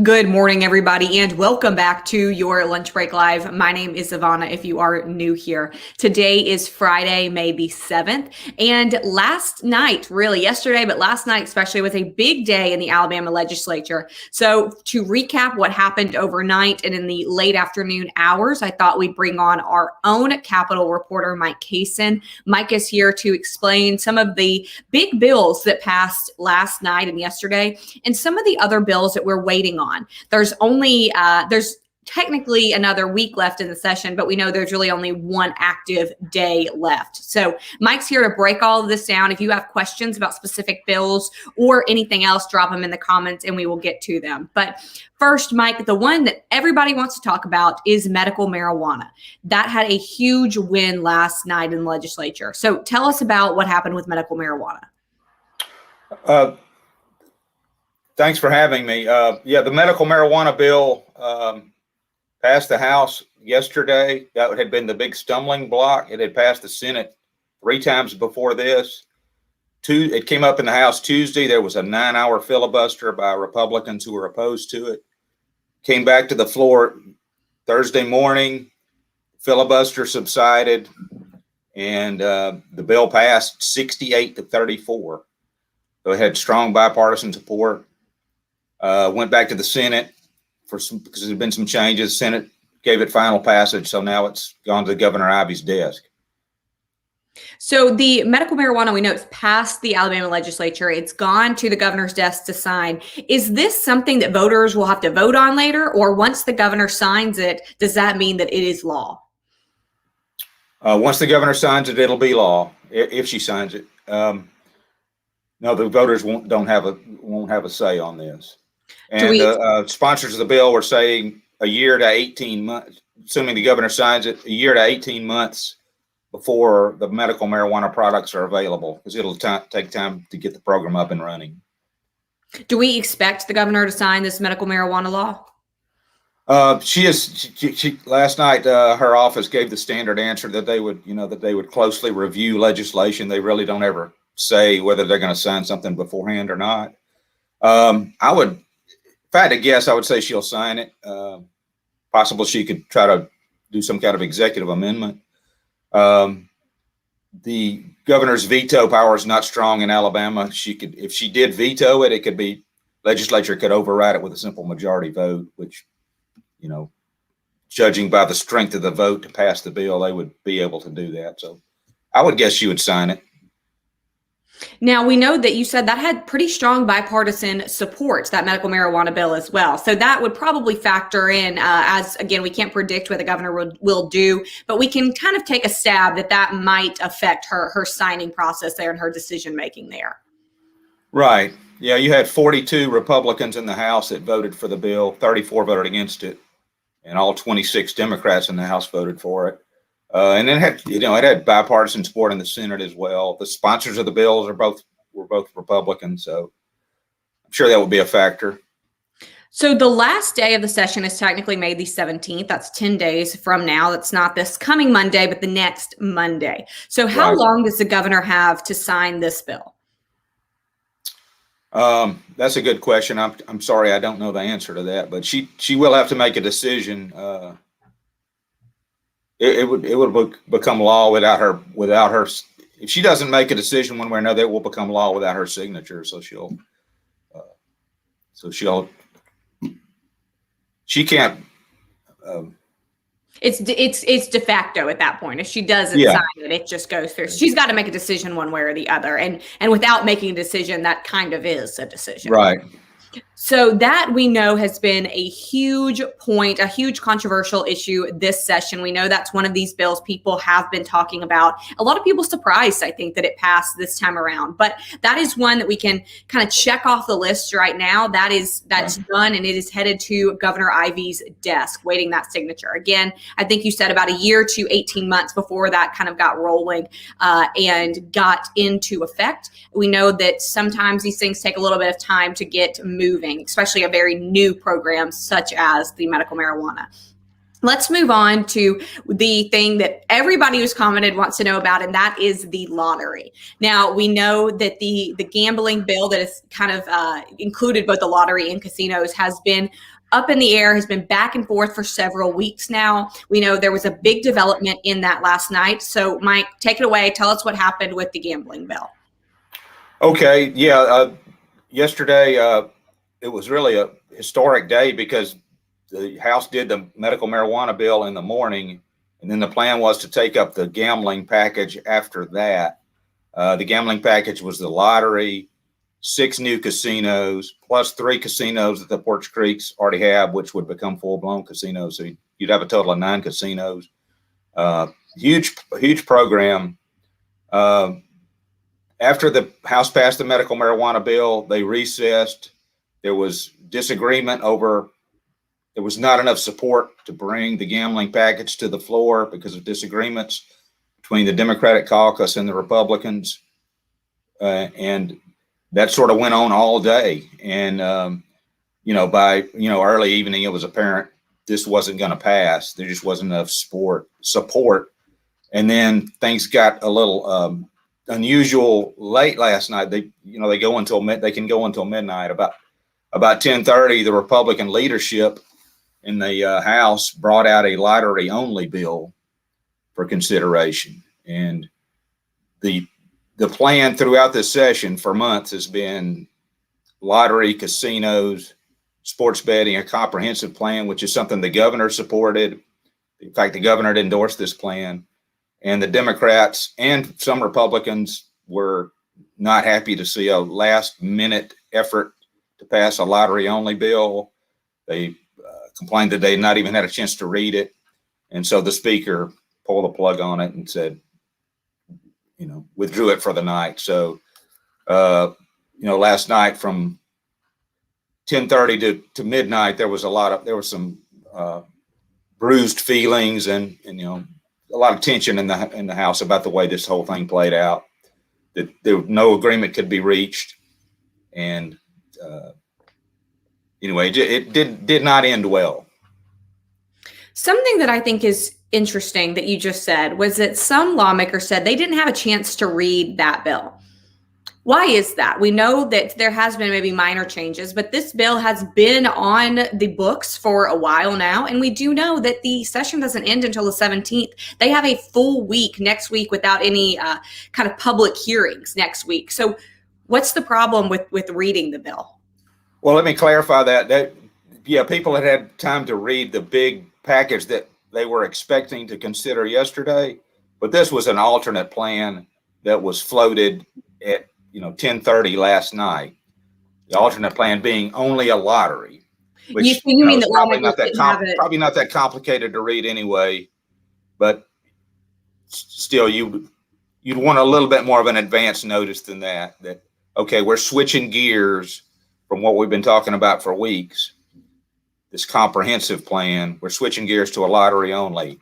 Good morning, everybody, and welcome back to your Lunch Break Live. My name is Ivana if you are new here. Today is Friday, May the 7th, and last night, really yesterday, but last night especially, was a big day in the Alabama Legislature. So to recap what happened overnight and in the late afternoon hours, I thought we'd bring on our own Capitol reporter, Mike Cason. Mike is here to explain some of the big bills that passed last night and yesterday, and some of the other bills that we're waiting on. There's technically another week left in the session, but we know there's really only one active day left. So Mike's here to break all of this down. If you have questions about specific bills or anything else, drop them in the comments and we will get to them. But first, Mike, the one that everybody wants to talk about is medical marijuana. That had a huge win last night in the legislature. So tell us about what happened with medical marijuana. Thanks for having me. The medical marijuana bill passed the House yesterday. That had been the big stumbling block. It had passed the Senate 3 times before this. It came up in the House Tuesday. There was a 9-hour filibuster by Republicans who were opposed to it. Came back to the floor Thursday morning. Filibuster subsided, and the bill passed 68-34. So it had strong bipartisan support. Went back to the Senate because there had been some changes. Senate gave it final passage, so now it's gone to Governor Ivey's desk. So the medical marijuana, we know it's passed the Alabama legislature. It's gone to the governor's desk to sign. Is this something that voters will have to vote on later, or once the governor signs it, does that mean that it is law? Once the governor signs it, it'll be law if she signs it. No, the voters won't have a say on this. And sponsors of the bill were saying a year to 18 months, assuming the governor signs it, a year to 18 months before the medical marijuana products are available, because it'll take time to get the program up and running. Do we expect the governor to sign this medical marijuana law? She last night, her office gave the standard answer that they would closely review legislation. They really don't ever say whether they're going to sign something beforehand or not. If I had to guess, I would say she'll sign it. Possible she could try to do some kind of executive amendment. The governor's veto power is not strong in Alabama. If she did veto it, legislature could override it with a simple majority vote, which, judging by the strength of the vote to pass the bill, they would be able to do that. So I would guess she would sign it. Now, we know that you said that had pretty strong bipartisan support, that medical marijuana bill as well. So that would probably factor in as, again, we can't predict what the governor will do, but we can kind of take a stab that might affect her signing process there and her decision making there. Right. Yeah, you had 42 Republicans in the House that voted for the bill, 34 voted against it, and all 26 Democrats in the House voted for it. And it had bipartisan support in the Senate as well. The sponsors of the bills were both Republicans, so I'm sure that would be a factor. So the last day of the session is technically May the 17th. That's 10 days from now. That's not this coming Monday, but the next Monday. So how long does the governor have to sign this bill? That's a good question. I'm sorry, I don't know the answer to that, but she will have to make a decision. It would become law without her. If she doesn't make a decision one way or another, it will become law without her signature. So she can't. It's de facto at that point. If she doesn't sign it, it just goes through. She's got to make a decision one way or the other, and without making a decision, that kind of is a decision. Right. So that we know has been a huge point, a huge controversial issue this session. We know that's one of these bills people have been talking about. A lot of people surprised, I think, that it passed this time around. But that is one that we can kind of check off the list right now. That's done, and it is headed to Governor Ivey's desk, waiting that signature. Again, I think you said about a year to 18 months before that kind of got rolling and got into effect. We know that sometimes these things take a little bit of time to get moving, especially a very new program such as the medical marijuana. Let's move on to the thing that everybody who's commented wants to know about, and that is the lottery. Now, we know that the gambling bill that has kind of included both the lottery and casinos has been up in the air, has been back and forth for several weeks now. We know there was a big development in that last night. So, Mike, take it away. Tell us what happened with the gambling bill. Okay, yesterday it was really a historic day because the House did the medical marijuana bill in the morning, and then the plan was to take up the gambling package after that. The gambling package was the lottery, 6 new casinos, plus 3 casinos that the Porch Creeks already have, which would become full-blown casinos. So you'd have a total of 9 casinos. Huge program. After the House passed the medical marijuana bill, they recessed. There was disagreement over there was not enough support to bring the gambling package to the floor because of disagreements between the Democratic caucus and the Republicans. And that sort of went on all day. And, by, early evening, it was apparent this wasn't going to pass. There just wasn't enough support. And then things got a little unusual late last night. They can go until midnight. About 10:30, the Republican leadership in the House brought out a lottery-only bill for consideration. And the plan throughout this session for months has been lottery, casinos, sports betting, a comprehensive plan, which is something the governor supported. In fact, the governor endorsed this plan. And the Democrats and some Republicans were not happy to see a last-minute effort to pass a lottery-only bill. They complained that they had not even had a chance to read it. And so the speaker pulled the plug on it and said, withdrew it for the night. So, last night from 10:30 to midnight, there was some bruised feelings and a lot of tension in the House about the way this whole thing played out. That no agreement could be reached, and anyway, it did not end well. Something that I think is interesting that you just said was that some lawmakers said they didn't have a chance to read that bill. Why is that? We know that there has been maybe minor changes, but this bill has been on the books for a while now. And we do know that the session doesn't end until the 17th. They have a full week next week without any kind of public hearings next week. So what's the problem with reading the bill? Well, let me clarify that people had time to read the big package that they were expecting to consider yesterday, but this was an alternate plan that was floated at 10:30 last night. The alternate plan being only a lottery, which you mean is probably not that complicated to read anyway. But still, you'd want a little bit more of an advance notice than that. That okay, we're switching gears from what we've been talking about for weeks. This comprehensive plan, we're switching gears to a lottery only.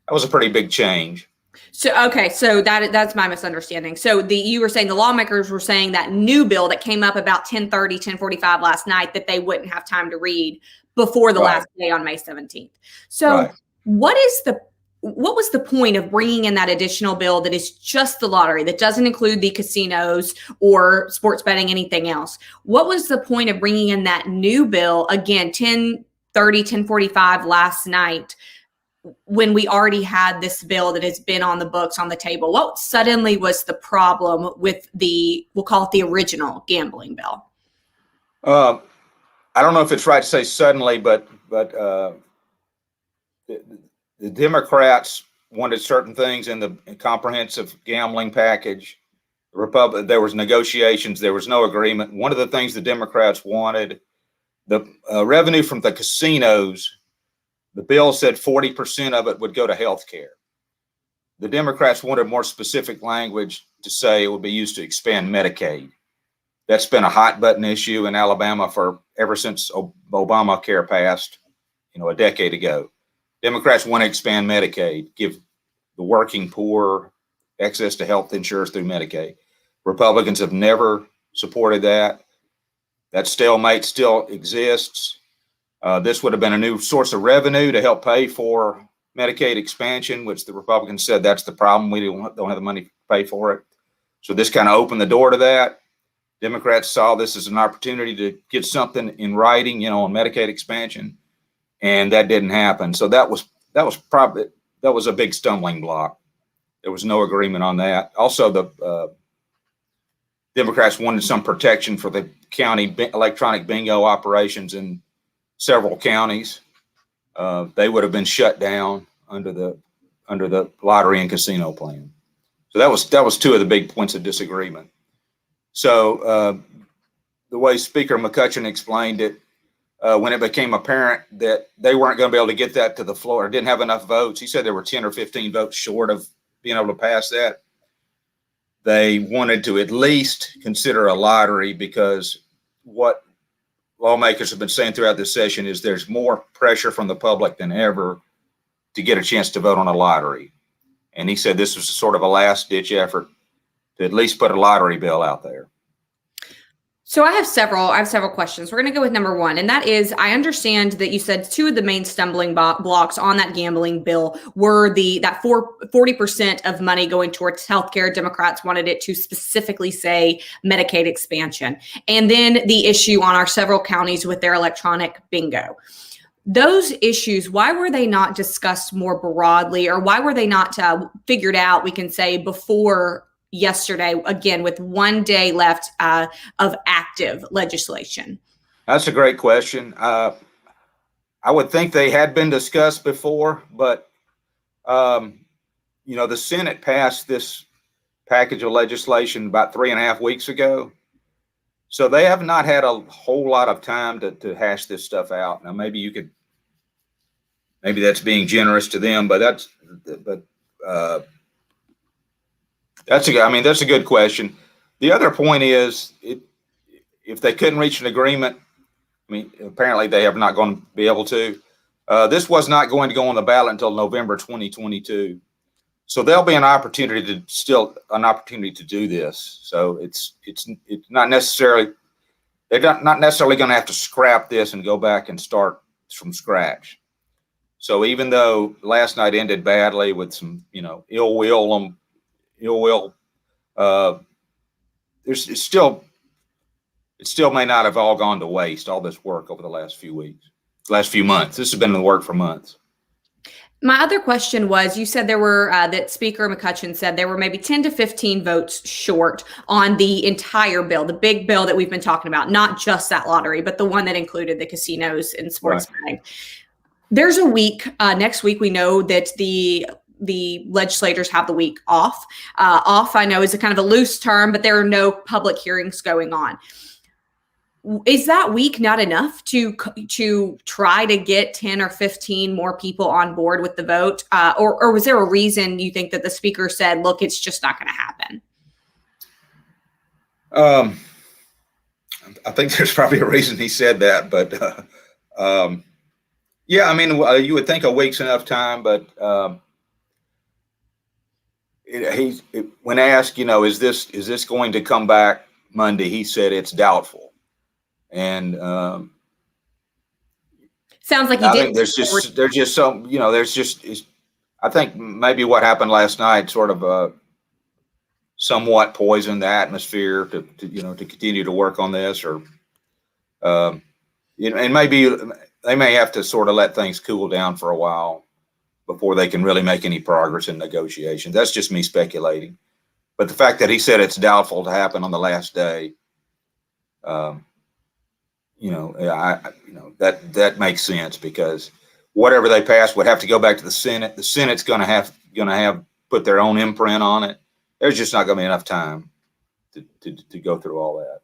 That was a pretty big change. So that's my misunderstanding. So you were saying the lawmakers were saying that new bill that came up about 10:30, 10:45 last night that they wouldn't have time to read before the last day on May 17th. So what was the point of bringing in that additional bill that is just the lottery, that doesn't include the casinos or sports betting, anything else? What was the point of bringing in that new bill again, 10:30, 10:45 last night, when we already had this bill that has been on the books on the table? What suddenly was the problem with we'll call it the original gambling bill? I don't know if it's right to say suddenly, but the Democrats wanted certain things in the comprehensive gambling package. There was negotiations. There was no agreement. One of the things the Democrats wanted, the revenue from the casinos, the bill said 40% of it would go to health care. The Democrats wanted more specific language to say it would be used to expand Medicaid. That's been a hot button issue in Alabama ever since Obamacare passed, a decade ago. Democrats want to expand Medicaid, give the working poor access to health insurance through Medicaid. Republicans have never supported that. That stalemate still exists. This would have been a new source of revenue to help pay for Medicaid expansion, which the Republicans said that's the problem. We don't have the money to pay for it. So this kind of opened the door to that. Democrats saw this as an opportunity to get something in writing, on Medicaid expansion, and that didn't happen. So that was a big stumbling block. There was no agreement on that. Also, the Democrats wanted some protection for the county electronic bingo operations in several counties. They would have been shut down under the lottery and casino plan. So that was two of the big points of disagreement. So the way Speaker McCutcheon explained it, when it became apparent that they weren't going to be able to get that to the floor, or didn't have enough votes, he said there were 10 or 15 votes short of being able to pass that. They wanted to at least consider a lottery, because what lawmakers have been saying throughout this session is there's more pressure from the public than ever to get a chance to vote on a lottery. And he said this was sort of a last-ditch effort to at least put a lottery bill out there. So I have several questions. We're going to go with number one, and that is, I understand that you said two of the main stumbling blocks on that gambling bill were that 40% of money going towards healthcare. Democrats wanted it to specifically say Medicaid expansion, and then the issue on our several counties with their electronic bingo. Those issues, why were they not discussed more broadly, or why were they not figured out, we can say, before yesterday, again, with 1 day left of active legislation? That's a great question. I would think they had been discussed before, but the Senate passed this package of legislation about 3.5 weeks ago. So they have not had a whole lot of time to hash this stuff out. Now, maybe that's being generous to them, but that's a good question. The other point is, if they couldn't reach an agreement, apparently they have not going to be able to. This was not going to go on the ballot until November 2022. So there'll be an opportunity to do this. So it's not necessarily, they're not necessarily going to have to scrap this and go back and start from scratch. So even though last night ended badly with some, ill will, it still may not have all gone to waste, all this work over the last few months. This has been in the work for months. My other question was, you said there were, that Speaker McCutcheon said there were maybe 10 to 15 votes short on the entire bill, the big bill that we've been talking about, not just that lottery, but the one that included the casinos and sports betting. There's a week, next week, we know that the legislators have the week off. Off, I know, is a kind of a loose term, but there are no public hearings going on. Is that week not enough to try to get 10 or 15 more people on board with the vote? Or was there a reason you think that the speaker said, look, it's just not going to happen? I think there's probably a reason he said that, but you would think a week's enough time, but when asked, is this going to come back Monday, he said it's doubtful. And sounds like I think there's just some, I think maybe what happened last night sort of somewhat poisoned the atmosphere to continue to work on this, or and maybe they may have to sort of let things cool down for a while before they can really make any progress in negotiations. That's just me speculating. But the fact that he said it's doubtful to happen on the last day, that makes sense, because whatever they pass would have to go back to the Senate. The Senate's going to have put their own imprint on it. There's just not going to be enough time to go through all that.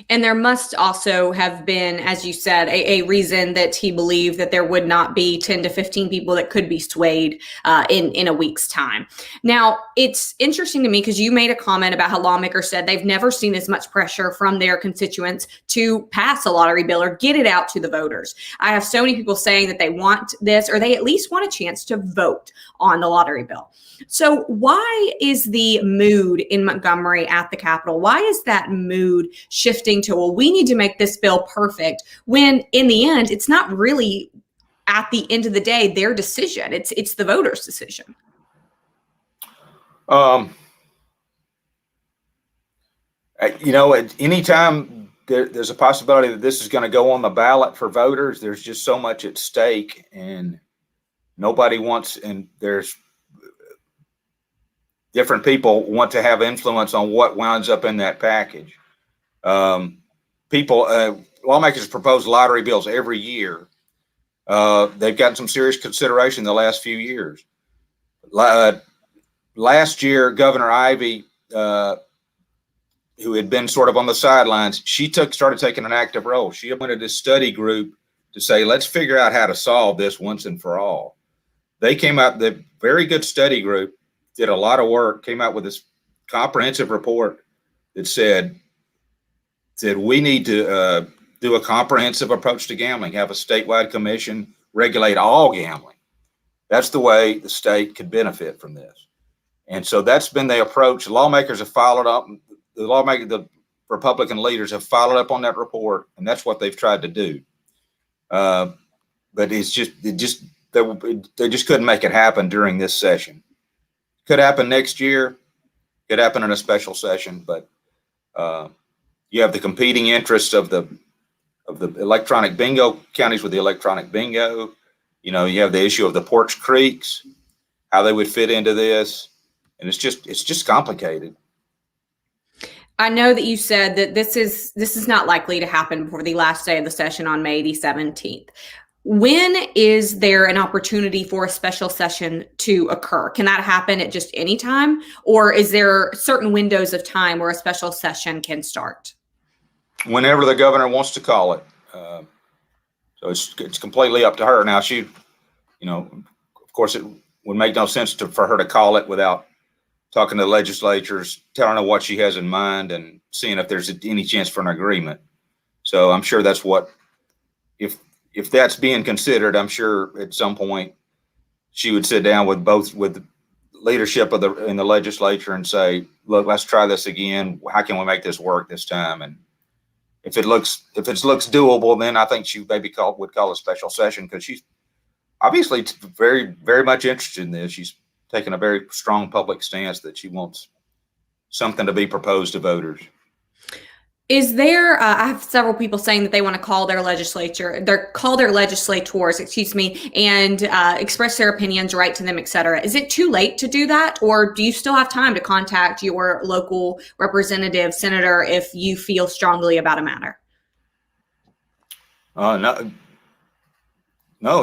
And there must also have been, as you said, a reason that he believed that there would not be 10 to 15 people that could be swayed in a week's time. Now, it's interesting to me because you made a comment about how lawmakers said they've never seen as much pressure from their constituents to pass a lottery bill or get it out to the voters. I have so many people saying that they want this, or they at least want a chance to vote on the lottery bill. So why is the mood in Montgomery at the Capitol? Why is that mood shifting shifting to, well, we need to make this bill perfect, when in the end, it's not really, at the end of the day, their decision. It's the voters' decision. Anytime there's a possibility that this is going to go on the ballot for voters, there's just so much at stake, and nobody wants, and there's different people want to have influence on what winds up in that package. Lawmakers propose lottery bills every year. They've gotten some serious consideration in the last few years. Last year, Governor Ivey, who had been sort of on the sidelines, she started taking an active role. She appointed this study group to say, let's figure out how to solve this once and for all. They came out, the very good study group did a lot of work, came out with this comprehensive report that said we need to do a comprehensive approach to gambling, have a statewide commission, regulate all gambling. That's the way the state could benefit from this. And so that's been the approach. Lawmakers have followed up. The Republican leaders have followed up on that report, and that's what they've tried to do. But they just couldn't make it happen during this session. Could happen next year. Could happen in a special session. But you have the competing interests of the electronic bingo counties with the electronic bingo. You have the issue of the Porch Creeks, how they would fit into this, and it's just complicated. I know that you said that this is not likely to happen before the last day of the session on May the 17th. When is there an opportunity for a special session to occur? Can that happen at just any time, or is there certain windows of time where a special session can start? Whenever the governor wants to call it. So it's completely up to her. Now of course, it would make no sense for her to call it without talking to the legislatures, telling her what she has in mind, and seeing if there's any chance for an agreement. So I'm sure that's what, if that's being considered, I'm sure at some point she would sit down with the leadership in the legislature and say, look, let's try this again. How can we make this work this time? And if it looks doable, then I think she maybe would call a special session, because she's obviously very, very much interested in this. She's taking a very strong public stance that she wants something to be proposed to voters. Is there, I have several people saying that they want to call their legislators, and express their opinions, write to them, et cetera. Is it too late to do that? Or do you still have time to contact your local representative, senator, if you feel strongly about a matter? No,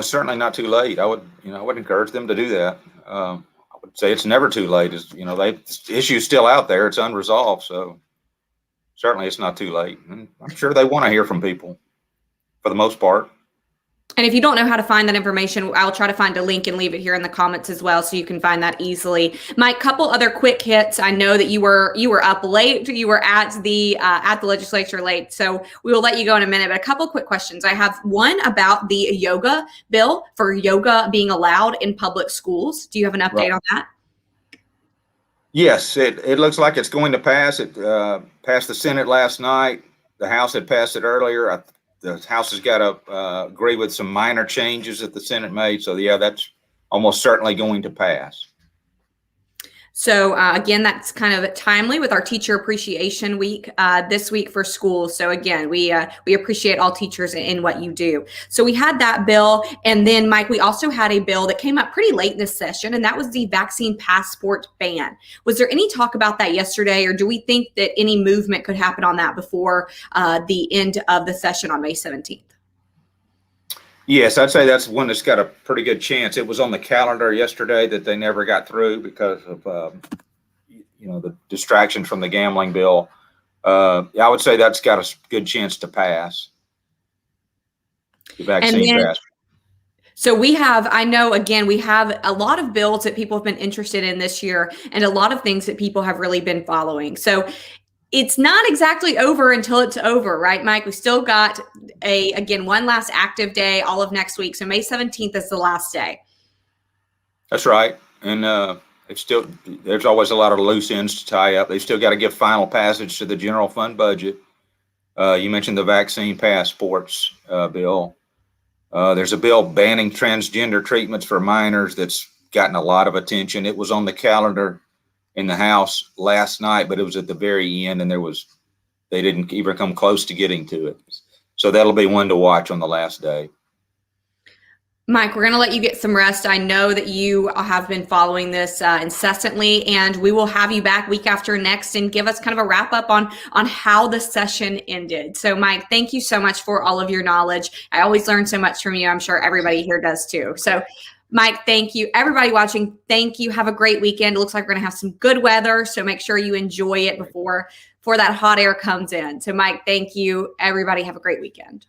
it's certainly not too late. I would encourage them to do that. I would say it's never too late. The issue's still out there. It's unresolved. So certainly it's not too late. And I'm sure they want to hear from people for the most part. And if you don't know how to find that information, I'll try to find a link and leave it here in the comments as well, so you can find that easily. Mike, couple other quick hits. I know that you were up late. You were at the legislature late, so we will let you go in a minute. But a couple quick questions. I have one about the yoga bill, for yoga being allowed in public schools. Do you have an update on that? Yes, it looks like it's going to pass. It passed the Senate last night. The House had passed it earlier. The House has got to agree with some minor changes that the Senate made. So, yeah, that's almost certainly going to pass. So again, that's kind of timely with our Teacher Appreciation Week this week for schools. So again, we appreciate all teachers in what you do. So we had that bill, and then Mike, we also had a bill that came up pretty late in this session, and that was the vaccine passport ban. Was there any talk about that yesterday, or do we think that any movement could happen on that before the end of the session on May 17th? Yes, I'd say that's one that's got a pretty good chance. It was on the calendar yesterday that they never got through because of the distraction from the gambling bill. I would say that's got a good chance to pass. The vaccine pass. So we have a lot of bills that people have been interested in this year, and a lot of things that people have really been following. So it's not exactly over until it's over, right, Mike? We still got one last active day all of next week. So May 17th is the last day. That's right. And there's always a lot of loose ends to tie up. They still got to give final passage to the general fund budget. You mentioned the vaccine passports bill. There's a bill banning transgender treatments for minors that's gotten a lot of attention. It was on the calendar in the House last night, but it was at the very end, and they didn't even come close to getting to it. So that'll be one to watch on the last day. Mike, we're going to let you get some rest. I know that you have been following this incessantly, and we will have you back week after next and give us kind of a wrap up on how the session ended. So, Mike, thank you so much for all of your knowledge. I always learn so much from you. I'm sure everybody here does too. So, Mike, thank you. Everybody watching, thank you. Have a great weekend. It looks like we're going to have some good weather, so make sure you enjoy it before that hot air comes in. So, Mike, thank you. Everybody have a great weekend.